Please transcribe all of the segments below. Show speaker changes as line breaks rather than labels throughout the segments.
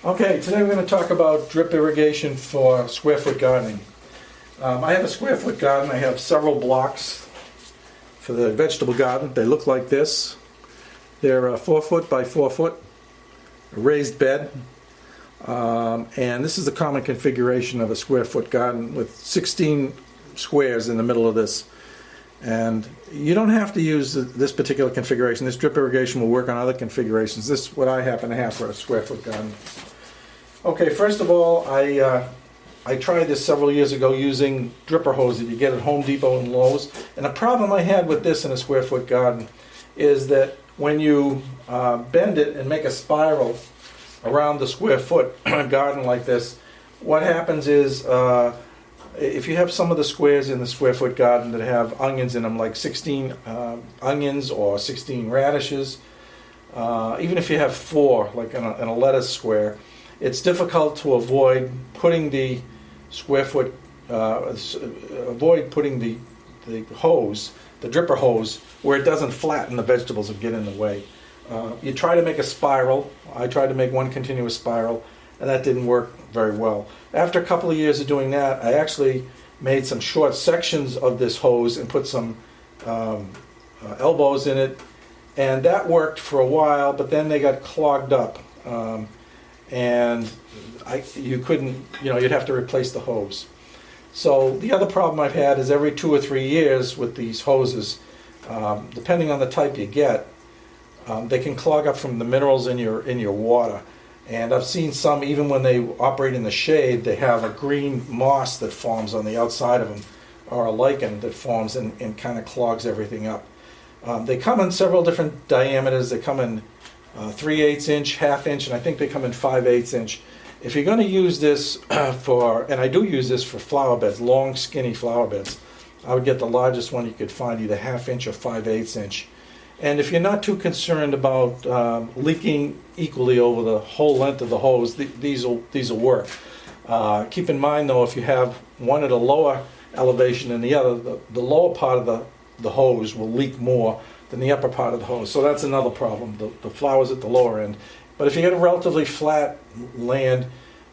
Okay, today we're going to talk about drip irrigation for square foot gardening. I have a square foot garden. I have several blocks for the vegetable garden. They look like this. They're 4 foot by 4 foot, a raised bed. And this is the common configuration of a square foot garden with 16 squares in the middle of this. And you don't have to use this particular configuration. This drip irrigation will work on other configurations. This is what I happen to have for a square foot garden. Okay, first of all, I tried this several years ago using dripper hose that you get at Home Depot and Lowe's. And the problem I had with this in a square foot garden is that when you bend it and make a spiral around the square foot garden like this, what happens is if you have some of the squares in the square foot garden that have onions in them, like 16 onions or 16 radishes, even if you have 4, like in a lettuce square, it's difficult to avoid putting the square foot, avoid putting the hose, the dripper hose, where it doesn't flatten the vegetables and get in the way. You try to make a spiral. I tried to make one continuous spiral, and that didn't work very well. After a couple of years of doing that, I actually made some short sections of this hose and put some elbows in it, and that worked for a while, but then they got clogged up. And you couldn't, you'd have to replace the hose. So the other problem I've had is every 2 or 3 years with these hoses, depending on the type you get, they can clog up from the minerals in your water. And I've seen some, even when they operate in the shade, they have a green moss that forms on the outside of them, or a lichen that forms and kind of clogs everything up. They come in several different diameters. They come in 3/8 inch, 1/2 inch, and I think they come in 5/8 inch. If you're going to use this and I do use this for flower beds, long skinny flower beds, I would get the largest one you could find, either 1/2 inch or 5/8 inch. And if you're not too concerned about leaking equally over the whole length of the hose, these will work. Keep in mind though, if you have one at a lower elevation than the other, the lower part of the hose will leak more than the upper part of the hose. So that's another problem, the flowers at the lower end. But if you get a relatively flat land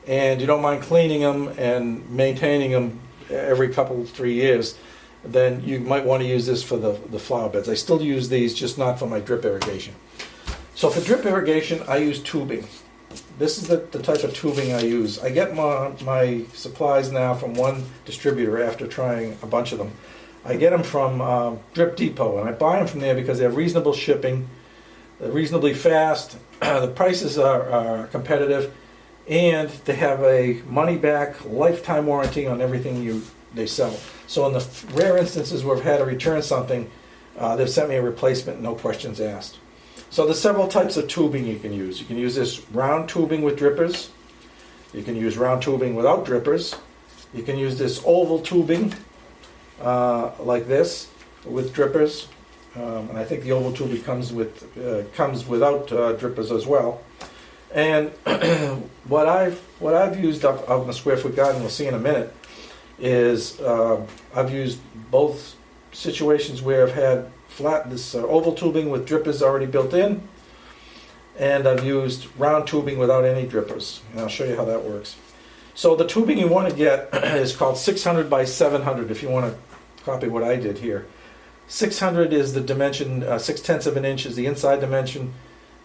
and you don't mind cleaning them and maintaining them every couple, 3 years, then you might want to use this for the flower beds. I still use these, just not for my drip irrigation. So for drip irrigation, I use tubing. This is the type of tubing I use. I get my supplies now from one distributor after trying a bunch of them. I get them from Drip Depot, and I buy them from there because they have reasonable shipping, they're reasonably fast, the prices are competitive, and they have a money-back, lifetime warranty on everything they sell. So in the rare instances where I've had to return something, they've sent me a replacement, no questions asked. So there's several types of tubing you can use. You can use this round tubing with drippers. You can use round tubing without drippers. You can use this oval tubing like this with drippers. And I think the oval tubing comes without drippers as well. And what I've used up in the square foot garden, we'll see in a minute, is I've used both situations where I've had this oval tubing with drippers already built in, and I've used round tubing without any drippers, and I'll show you how that works. So the tubing you want to get is called 600 by 700 if you want to copy what I did here. 600 is the dimension, 6/10 of an inch is the inside dimension,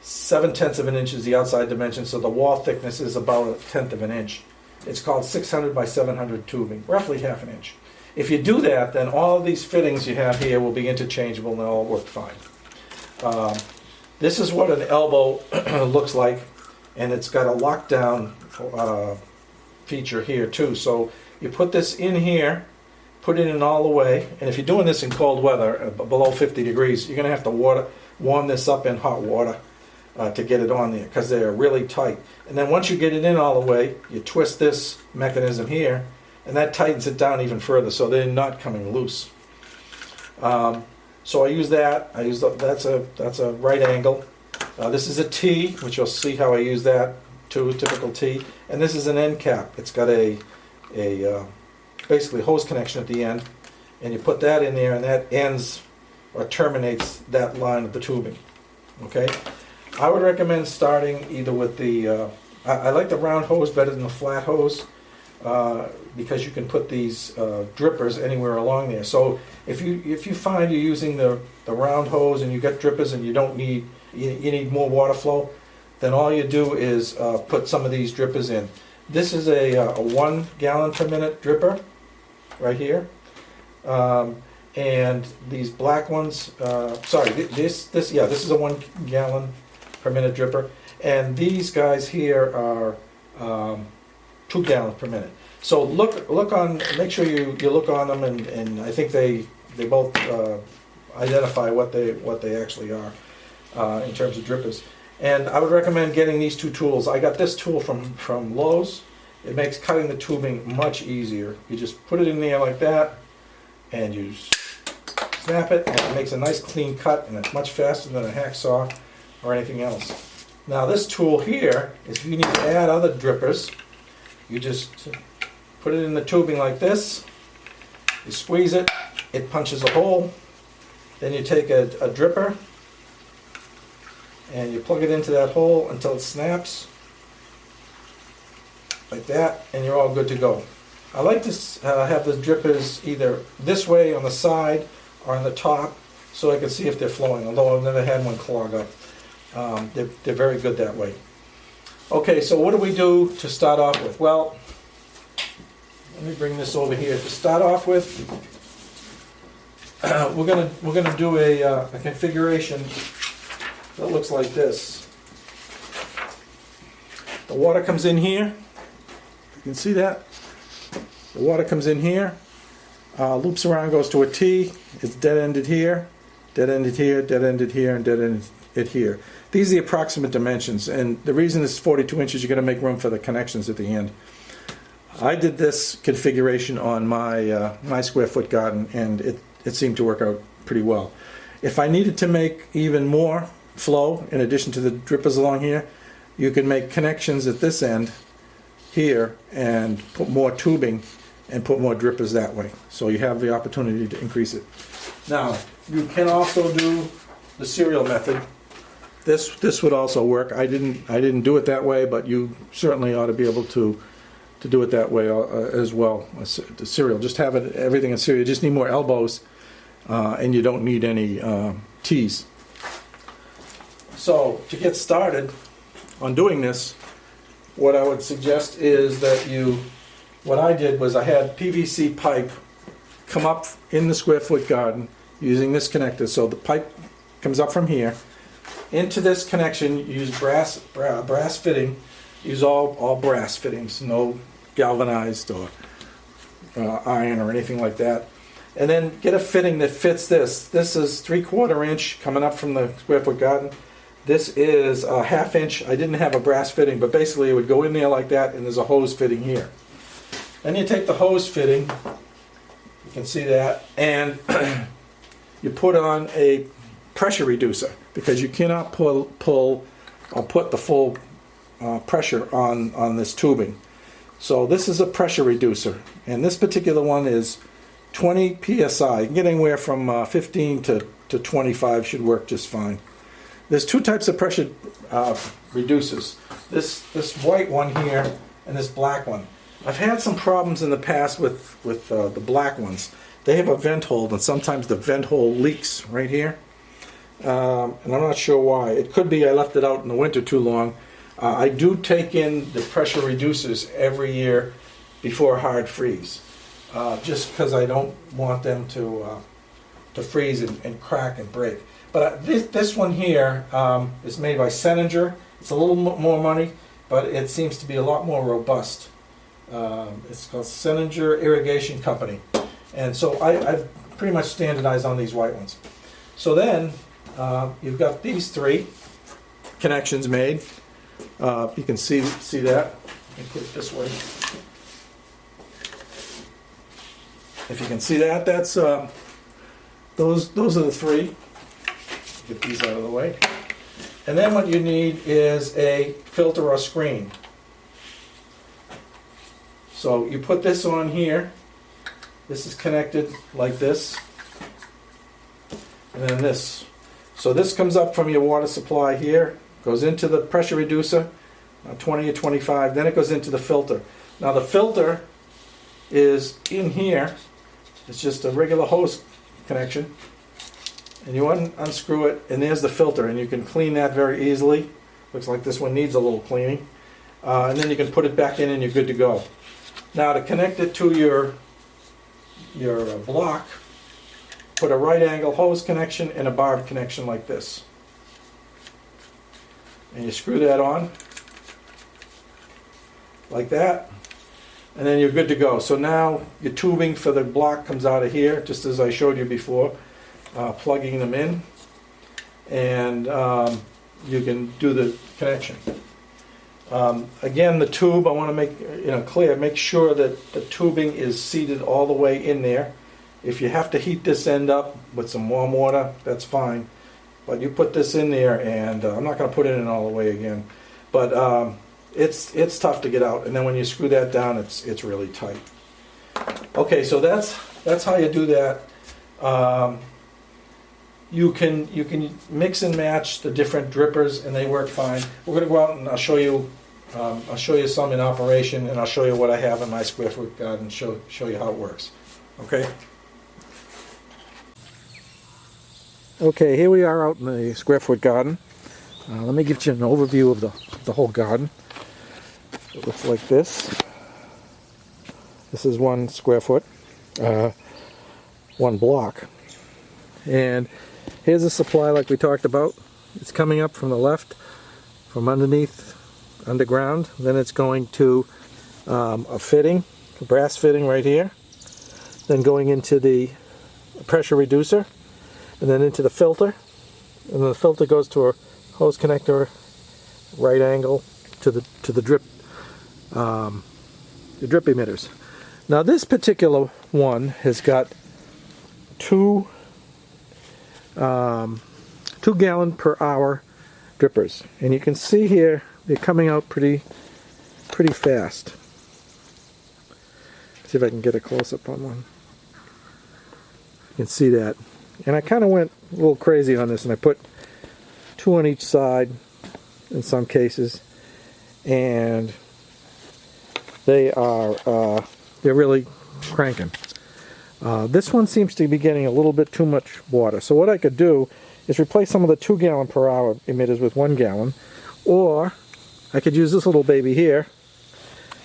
7/10 of an inch is the outside dimension, so the wall thickness is about 1/10 of an inch. It's called 600 by 700 tubing, roughly 1/2 an inch. If you do that, then all of these fittings you have here will be interchangeable and they'll all work fine. This is what an elbow looks like, and it's got a lockdown feature here too. So you put this in here, put it in all the way, and if you're doing this in cold weather, below 50 degrees, you're going to have to warm this up in hot water to get it on there, because they're really tight. And then once you get it in all the way, you twist this mechanism here, and that tightens it down even further, so they're not coming loose. So I use that. That's a right angle. This is a T, which you'll see how I use that too, a typical T. And this is an end cap. It's got a basically hose connection at the end, and you put that in there, and that ends or terminates that line of the tubing. Okay, I would recommend starting either with the I like the round hose better than the flat hose because you can put these drippers anywhere along there. So if you find you're using the round hose and you got drippers and you don't need you need more water flow, then all you do is put some of these drippers in. This is a 1 gallon per minute dripper right here. And these black ones, this is a 1 gallon per minute dripper, and these guys here are 2 gallons per minute. So make sure you look on them, and I think they both identify what they actually are in terms of drippers. And I would recommend getting these 2 tools. I got this tool from Lowe's. It makes cutting the tubing much easier. You just put it in there like that, and you snap it, and it makes a nice clean cut, and it's much faster than a hacksaw or anything else. Now this tool here is if you need to add other drippers, you just put it in the tubing like this, you squeeze it, it punches a hole, then you take a dripper and you plug it into that hole until it snaps, like that, and you're all good to go. I like to have the drippers either this way on the side or on the top so I can see if they're flowing, although I've never had one clog up. They're very good that way. Okay, so what do we do to start off with? Well, let me bring this over here. To start off with, we're gonna do a configuration that looks like this. The water comes in here. You can see that. The water comes in here, loops around, goes to a T. It's dead-ended here, dead-ended here, dead-ended here, and dead-ended here. These are the approximate dimensions, and the reason it's 42 inches, you're going to make room for the connections at the end. I did this configuration on my square foot garden, and it seemed to work out pretty well. If I needed to make even more flow, in addition to the drippers along here, you can make connections at this end here and put more tubing and put more drippers that way. So you have the opportunity to increase it. Now, you can also do the serial method. This would also work. I didn't do it that way, but you certainly ought to be able to do it that way as well. The serial, just have everything in serial. You just need more elbows, and you don't need any T's. So to get started on doing this, what I would suggest is that what I did was I had PVC pipe come up in the square foot garden using this connector. So the pipe comes up from here into this connection. You use brass fitting. Use all brass fittings, no galvanized or iron or anything like that. And then get a fitting that fits this. This is 3/4 inch coming up from the square foot garden. This is a 1/2 inch. I didn't have a brass fitting, but basically it would go in there like that, and there's a hose fitting here. Then you take the hose fitting, you can see that, and you put on a pressure reducer, because you cannot pull or put the full pressure on this tubing. So this is a pressure reducer, and this particular one is 20 psi. You can get anywhere from 15 to 25 should work just fine. There's 2 types of pressure reducers. This white one here and this black one. I've had some problems in the past with the black ones. They have a vent hole, and sometimes the vent hole leaks right here. And I'm not sure why. It could be I left it out in the winter too long. I do take in the pressure reducers every year before hard freeze, just because I don't want them to freeze and crack and break. But this one here is made by Seninger. It's a little more money, but it seems to be a lot more robust. It's called Seninger Irrigation Company. And so I've pretty much standardized on these white ones. So then you've got these 3 connections made. You can see that. Let me put it this way. If you can see that, that's those are the 3. Get these out of the way. And then what you need is a filter or screen. So you put this on here. This is connected like this. And then this. So this comes up from your water supply here, goes into the pressure reducer, 20 or 25. Then it goes into the filter. Now the filter is in here. It's just a regular hose connection. And you unscrew it, and there's the filter, and you can clean that very easily. Looks like this one needs a little cleaning. And then you can put it back in and you're good to go. Now to connect it to your block, put a right angle hose connection and a barb connection like this. And you screw that on like that, and then you're good to go. So now your tubing for the block comes out of here, just as I showed you before, plugging them in, and you can do the connection. Again, the tube, I want to make clear, make sure that the tubing is seated all the way in there. If you have to heat this end up with some warm water, that's fine. But you put this in there, and I'm not going to put it in all the way again. But it's tough to get out, and then when you screw that down, it's really tight. Okay, so that's how you do that. You can mix and match the different drippers, and they work fine. We're going to go out and I'll show you some in operation, and I'll show you what I have in my square foot garden. Show you how it works. Okay. Okay, here we are out in the square foot garden. Let me give you an overview of the whole garden. It looks like this. This is 1 square foot, 1 block. And here's the supply like we talked about. It's coming up from the left, from underneath, underground. Then it's going to a fitting, a brass fitting right here. Then going into the pressure reducer, and then into the filter. And then the filter goes to a hose connector, right angle to the drip emitters. Now this particular one has got 2 gallon per hour drippers, and you can see here they're coming out pretty fast. See if I can get a close-up on one. You can see that, and I kind of went a little crazy on this, and I put 2 on each side in some cases, and they're really cranking. This one seems to be getting a little bit too much water. So what I could do is replace some of the 2 gallon per hour emitters with 1 gallon. Or I could use this little baby here.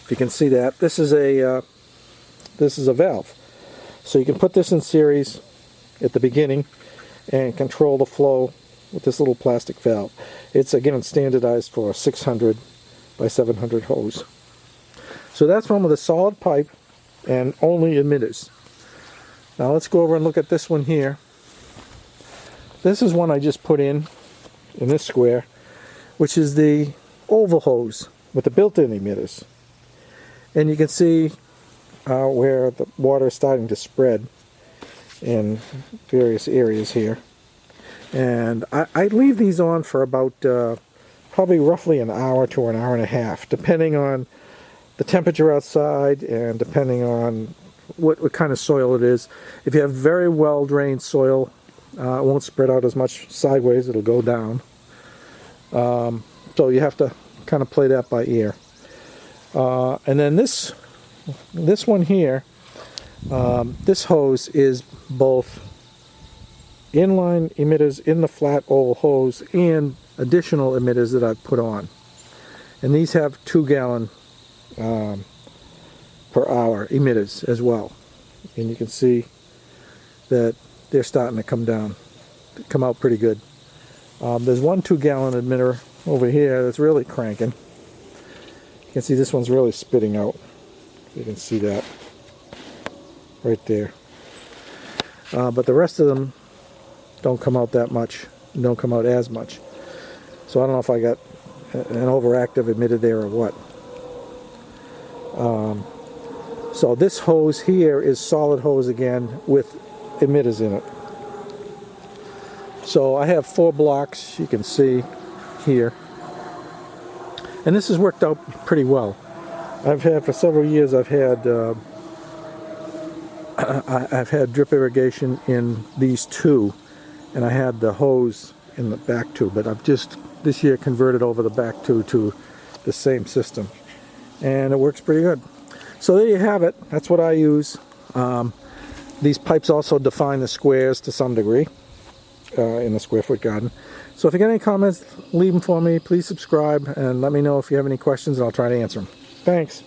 If you can see that. This is a valve. So you can put this in series at the beginning and control the flow with this little plastic valve. It's again standardized for a 600 by 700 hose. So that's one with a solid pipe and only emitters. Now let's go over and look at this one here. This is one I just put in this square, which is the oval hose with the built-in emitters. And you can see where the water is starting to spread in various areas here. And I leave these on for about probably roughly an hour to an hour and a half, depending on the temperature outside and depending on what kind of soil it is. If you have very well drained soil, it won't spread out as much sideways, it'll go down. So you have to kind of play that by ear. And then this one here, this hose is both inline emitters in the flat oval hose and additional emitters that I've put on. And these have 2 gallon per hour emitters as well, and you can see that they're starting to come out pretty good. There's 1 2 gallon emitter over here that's really cranking. You can see this one's really spitting out. You can see that right there. But the rest of them don't come out that much, don't come out as much. So I don't know if I got an overactive emitter there or what. So this hose here is solid hose again with emitters in it. So I have 4 blocks, you can see here. And this has worked out pretty well. I've had, for several years, I've had drip irrigation in these 2, and I had the hose in the back 2, but I've just this year converted over the back 2 to the same system. And it works pretty good. So there you have it. That's what I use. These pipes also define the squares to some degree in the square foot garden. So if you got any comments, leave them for me. Please subscribe and let me know if you have any questions, and I'll try to answer them. Thanks.